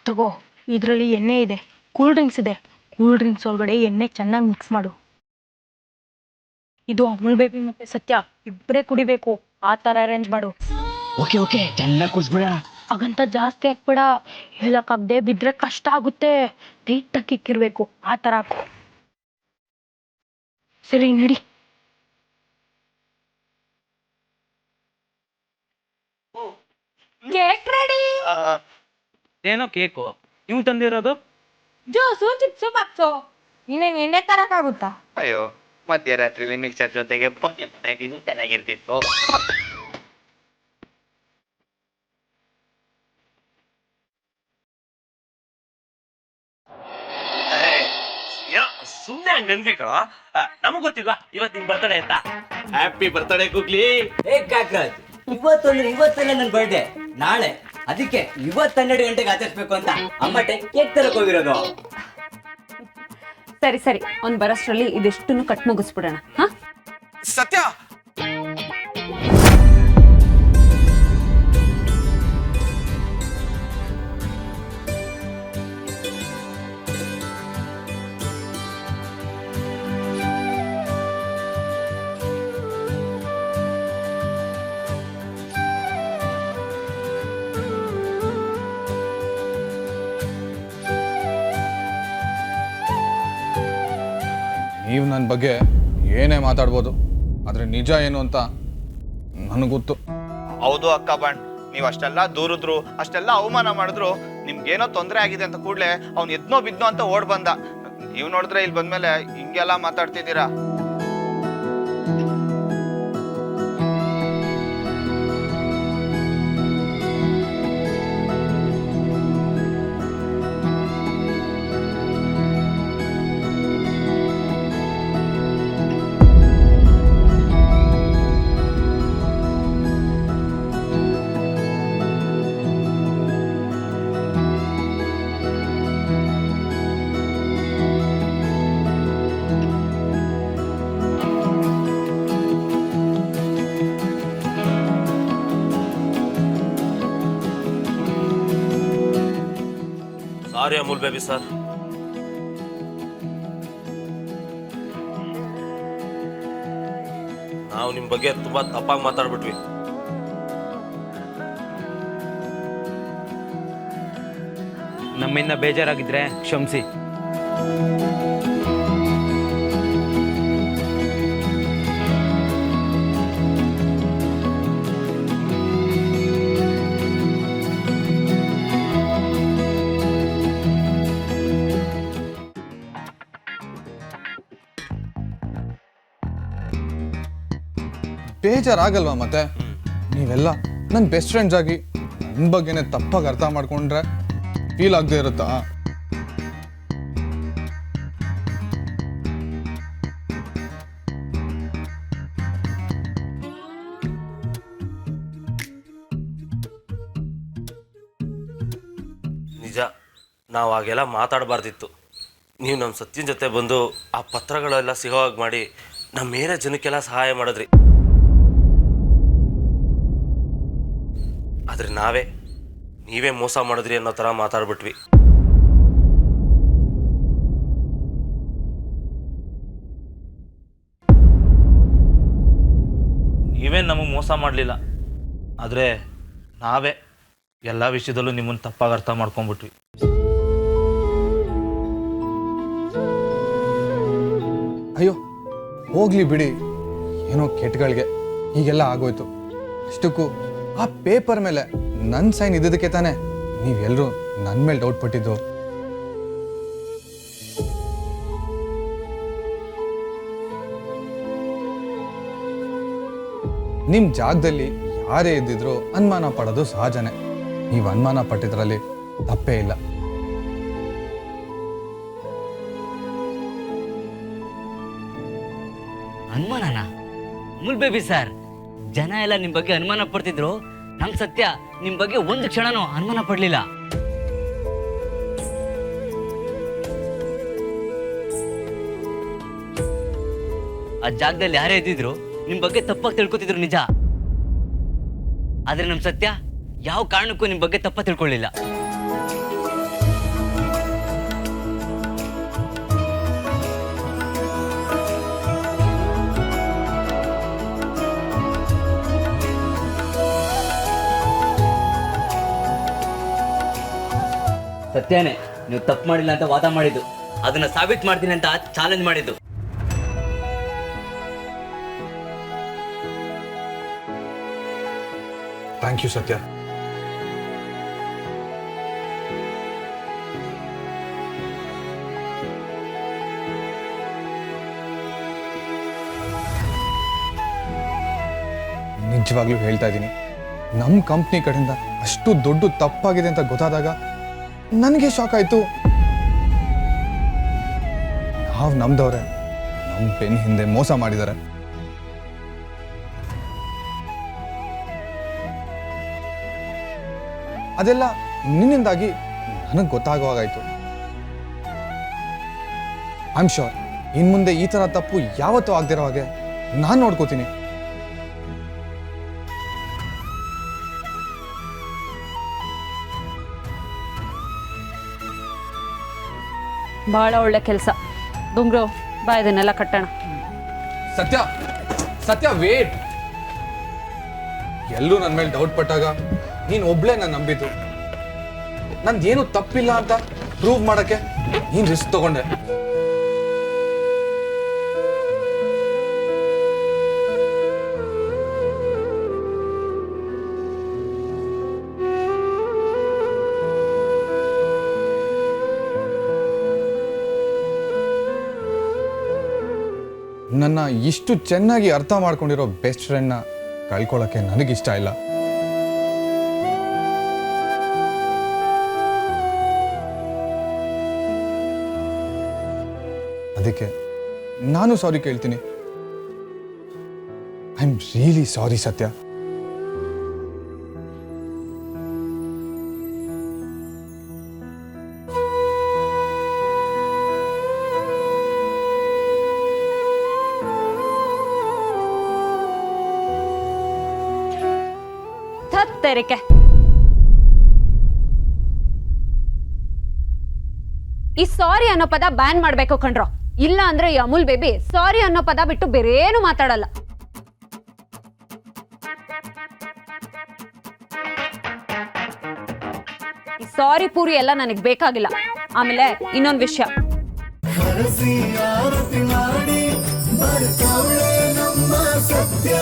ತಗೋ, ಇದರಲ್ಲಿ ಎಣ್ಣೆ ಇದೆ, ಕೂಲ್ ಡ್ರಿಂಕ್ಸ್ ಇದೆ. ಕೂಲ್ ಡ್ರಿಂಕ್ಸ್ ಒಳಗಡೆ ಎಣ್ಣೆ ಚೆನ್ನಾಗಿ ಮಿಕ್ಸ್ ಮಾಡು. ಇದು ಅಮೂಲ್ ಬೇಬಿ ಮತ್ತೆ ಸತ್ಯ ಇಬ್ಬರೇ ಕುಡಿಬೇಕು, ಆ ಥರ ಅರೇಂಜ್ ಮಾಡು. ಓಕೆ ಓಕೆ, ಚೆನ್ನಾಗಿ ಕುಡಿಸ್ಬಿಡ. ಹಾಗಂತ ಜಾಸ್ತಿ ಹಾಕ್ಬೇಡ, ಹೇಳಕ್ಕಾಗದೆ ಬಿದ್ರೆ ಕಷ್ಟ ಆಗುತ್ತೆ. ಟೈಟಾಗಿ ಇಕ್ಕಿರ್ಬೇಕು, ಆ ಥರ ಹಾಕು. ಸರಿ ನಡಿ. Cake ready. ಏನೋ ಕೇಕು ನೀವು ತಂದಿರೋದು? Juice chips box. ಇನ್ನೇನು ಎಣ್ಣೆ ತರಕ್ಕಾಗುತ್ತಾ? ಅಯ್ಯೋ, ಮಧ್ಯರಾತ್ರಿ ಮಿಕ್ಸರ್ ಜೊತೆಗೆ ಇದು ಚೆನ್ನಾಗಿರ್ತಿತ್ತು. ಸುಮ್ಮನೆ ಹಂಗ ಅನ್ಬೇಕೋ, ನಮಗ್ ಗೊತ್ತಿಲ್ವಾ ಇವತ್ತು ನಿನ್ ಬರ್ತಡೇ ಅಂತ. ಹ್ಯಾಪಿ ಬರ್ತಡೇ ಕುಗ್ಲಿ. ಏ ಕಾಕ್ರಾಜ್, ಇವತ್ತು ಅಂದ್ರೆ ಇವತ್ತಲ್ಲ ನನ್ನ ಬರ್ಡೇ, ನಾಳೆ. ಅದಕ್ಕೆ ಇವತ್ತು 12 ಗಂಟೆಗೆ ಆಚರಿಸ್ಬೇಕು ಅಂತ ಅಮ್ಮ ಕೇಕ್ ತರಕ್ ಹೋಗಿರೋದು. ಸರಿ ಸರಿ, ಅವ್ನು ಬರೋಷ್ಟ್ರಲ್ಲಿ ಇದೆಷ್ಟನ್ನು ಕಟ್ ಮುಗಿಸ್ಬಿಡೋಣ. ಹಾ ಸತ್ಯ, ನೀವು ನನ್ನ ಬಗ್ಗೆ ಏನೇ ಮಾತಾಡ್ಬೋದು, ಆದರೆ ನಿಜ ಏನು ಅಂತ ನನಗೆ ಗೊತ್ತು. ಹೌದು ಅಕ್ಕ ಬಾಣ್, ನೀವು ಅಷ್ಟೆಲ್ಲ ದೂರಿದ್ರು, ಅಷ್ಟೆಲ್ಲ ಅವಮಾನ ಮಾಡಿದ್ರು, ನಿಮ್ಗೇನೋ ತೊಂದರೆ ಆಗಿದೆ ಅಂತ ಕೂಡಲೇ ಅವ್ನು ಎದ್ನೋ ಬಿದ್ನೋ ಅಂತ ಓಡ್ ಬಂದ. ನೀವು ನೋಡಿದ್ರೆ ಇಲ್ಲಿ ಬಂದ್ಮೇಲೆ ಹಿಂಗೆಲ್ಲ ಮಾತಾಡ್ತಿದ್ದೀರಾ. ಸಾರಿ ಅಮೂಲ್ ಬೇಬಿ ಸರ್. ನಾವು ನಿಮ್ ಬಗ್ಗೆ ತುಂಬಾ ತಪ್ಪಾಗಿ ಮಾತಾಡ್ಬಿಟ್ವಿ. ನಮ್ಮಿಂದ ಬೇಜಾರಾಗಿದ್ರೆ ಕ್ಷಮಿಸಿ. ಬೇಜಾರಾಗಲ್ವಾ ಮತ್ತೆ? ನೀವೆಲ್ಲ ನನ್ನ ಬೆಸ್ಟ್ ಫ್ರೆಂಡ್ಸ್ ಆಗಿ ನನ್ನ ಬಗ್ಗೆನೇ ತಪ್ಪಾಗಿ ಅರ್ಥ ಮಾಡ್ಕೊಂಡ್ರೆ ಫೀಲ್ ಆಗದೆ ಇರುತ್ತಾ? ನಿಜ, ನಾವು ಹಾಗೆಲ್ಲ ಮಾತಾಡಬಾರ್ದಿತ್ತು. ನೀವು ನಮ್ಮ ಸತ್ಯನ ಜೊತೆ ಬಂದು ಆ ಪತ್ರಗಳೆಲ್ಲ ಸಿಗೋ ಹಾಗೆ ಮಾಡಿ ನಮ್ಮ ಮೇರೆ ಜನಕ್ಕೆಲ್ಲ ಸಹಾಯ ಮಾಡಿದ್ರಿ. ಆದ್ರೆ ನೀವೇ ಮೋಸ ಮಾಡಿದ್ರಿ ಅನ್ನೋ ಥರ ಮಾತಾಡ್ಬಿಟ್ವಿ. ನೀವೇನು ನಮಗೆ ಮೋಸ ಮಾಡಲಿಲ್ಲ, ಆದರೆ ನಾವೇ ಎಲ್ಲ ವಿಷಯದಲ್ಲೂ ನಿಮ್ಮನ್ನು ತಪ್ಪಾಗಿ ಅರ್ಥ ಮಾಡ್ಕೊಂಡ್ಬಿಟ್ವಿ. ಅಯ್ಯೋ ಹೋಗ್ಲಿ ಬಿಡಿ, ಏನೋ ಕೆಟ್ಟಗಳಿಗೆ ಹೀಗೆಲ್ಲ ಆಗೋಯ್ತು. ಅಷ್ಟಕ್ಕೂ ಆ ಪೇಪರ್ ಮೇಲೆ ನನ್ನ ಸೈನ್ ಇದ್ದದಕ್ಕೆ ತಾನೇ ನೀವೆಲ್ಲರೂ ನನ್ನ ಮೇಲೆ ಡೌಟ್ ಪಟ್ಟಿದ್ದು. ನಿಮ್ಮ ಜಾಗದಲ್ಲಿ ಯಾರೇ ಇದ್ದಿದ್ರು ಅನುಮಾನ ಪಡೋದು ಸಹಜನೇ. ನೀವು ಅನುಮಾನ ಪಟ್ಟಿದ್ರಲ್ಲಿ ತಪ್ಪೇ ಇಲ್ಲ. ಅನುಮಾನನ? ಅಮೂಲ್ ಬೇಬಿ ಸರ್, ಜನ ಎಲ್ಲ ನಿಮ್ ಬಗ್ಗೆ ಅನುಮಾನ ಪಡ್ತಿದ್ರು. ನಮ್ ಸತ್ಯ ನಿಮ್ ಬಗ್ಗೆ ಒಂದು ಕ್ಷಣನೂ ಅನುಮಾನ ಪಡ್ಲಿಲ್ಲ. ಆ ಜಾಗದಲ್ಲಿ ಯಾರೇ ಇದ್ದಿದ್ರು ನಿಮ್ ಬಗ್ಗೆ ತಪ್ಪಾಗಿ ತಿಳ್ಕೊತಿದ್ರು ನಿಜ. ಆದ್ರೆ ನಮ್ ಸತ್ಯ ಯಾವ ಕಾರಣಕ್ಕೂ ನಿಮ್ ಬಗ್ಗೆ ತಪ್ಪ ತಿಳ್ಕೊಳ್ಳಿಲ್ಲ. ಸತ್ಯನೇ ನೀವು ತಪ್ಪು ಮಾಡಿಲ್ಲ ಅಂತ ವಾದ ಮಾಡಿದ್ದು, ಅದನ್ನ ಸಾಬೀತು ಮಾಡ್ತೀನಿ ಅಂತ ಚಾಲೆಂಜ್ ಮಾಡಿದ್ದು. ಥ್ಯಾಂಕ್ ಯು ಸತ್ಯ. ನಿಜವಾಗ್ಲೂ ಹೇಳ್ತಾ ಇದ್ದೀನಿ, ನಮ್ಮ ಕಂಪ್ನಿ ಕಡೆಯಿಂದ ಅಷ್ಟು ದೊಡ್ಡ ತಪ್ಪಾಗಿದೆ ಅಂತ ಗೊತ್ತಾದಾಗ ನನಗೆ ಶಾಕ್ ಆಯ್ತು. ನಾವು ನಮ್ದವ್ರೆ ನಮ್ಮ ಬೆನ್ನ ಹಿಂದೆ ಮೋಸ ಮಾಡಿದ್ದಾರೆ. ಅದೆಲ್ಲ ನಿನ್ನಿಂದಾಗಿ ನನಗೆ ಗೊತ್ತಾಗುವಾಗಾಯ್ತು. ಐ ಆಮ್ ಶ್ಯೂರ್ ಇನ್ ಮುಂದೆ ಈ ಥರ ತಪ್ಪು ಯಾವತ್ತೂ ಆಗದಿರೋ ಹಾಗೆ ನಾನು ನೋಡ್ಕೋತೀನಿ. ಬಹಳ ಒಳ್ಳೆ ಕೆಲಸ. ಗುಂಗ್ರು ಬಾ, ಇದನ್ನೆಲ್ಲ ಕಟ್ಟೋಣ. ಸತ್ಯ ಸತ್ಯ ವೇಟ್. ಎಲ್ಲರೂ ನನ್ನ ಮೇಲೆ ಡೌಟ್ ಪಟ್ಟಾಗ ನೀನು ಒಬ್ಳೇ ನಾನು ನಂಬಿದ್ದು. ನಂದೇನು ತಪ್ಪಿಲ್ಲ ಅಂತ ಪ್ರೂವ್ ಮಾಡಕ್ಕೆ ನೀನು ರಿಸ್ಕ್ ತಗೊಂಡೆ. ನನ್ನ ಇಷ್ಟು ಚೆನ್ನಾಗಿ ಅರ್ಥ ಮಾಡ್ಕೊಂಡಿರೋ ಬೆಸ್ಟ್ ಫ್ರೆಂಡ್ನ ಕಳ್ಕೊಳ್ಳೋಕ್ಕೆ ನನಗಿಷ್ಟ ಇಲ್ಲ. ಅದಕ್ಕೆ ನಾನು ಸಾರಿ ಕೇಳ್ತೀನಿ. ಐ ಆಮ್ ರಿಯಲಿ ಸಾರಿ ಸತ್ಯ. ತೆರಿಕೆ ಈ ಸಾರಿ ಅನ್ನೋ ಪದ ಬ್ಯಾನ್ ಮಾಡ್ಬೇಕು ಕಣ್ರೋ. ಇಲ್ಲ ಅಂದ್ರೆ ಈ ಅಮೂಲ್ ಬೇಬಿ ಸಾರಿ ಅನ್ನೋ ಪದ ಬಿಟ್ಟು ಬೇರೆ ಏನು ಮಾತಾಡಲ್ಲ. ಈ ಸಾರಿ ಪೂರಿ ಎಲ್ಲ ನನಗೆ ಬೇಕಾಗಿಲ್ಲ. ಆಮೇಲೆ ಇನ್ನೊಂದು ವಿಷಯ, ಹರಸಿ ಆರತಿ ಮಾಡಿ ಬರ್ತಾಳೆ ನಮ್ಮ ಸತ್ಯ.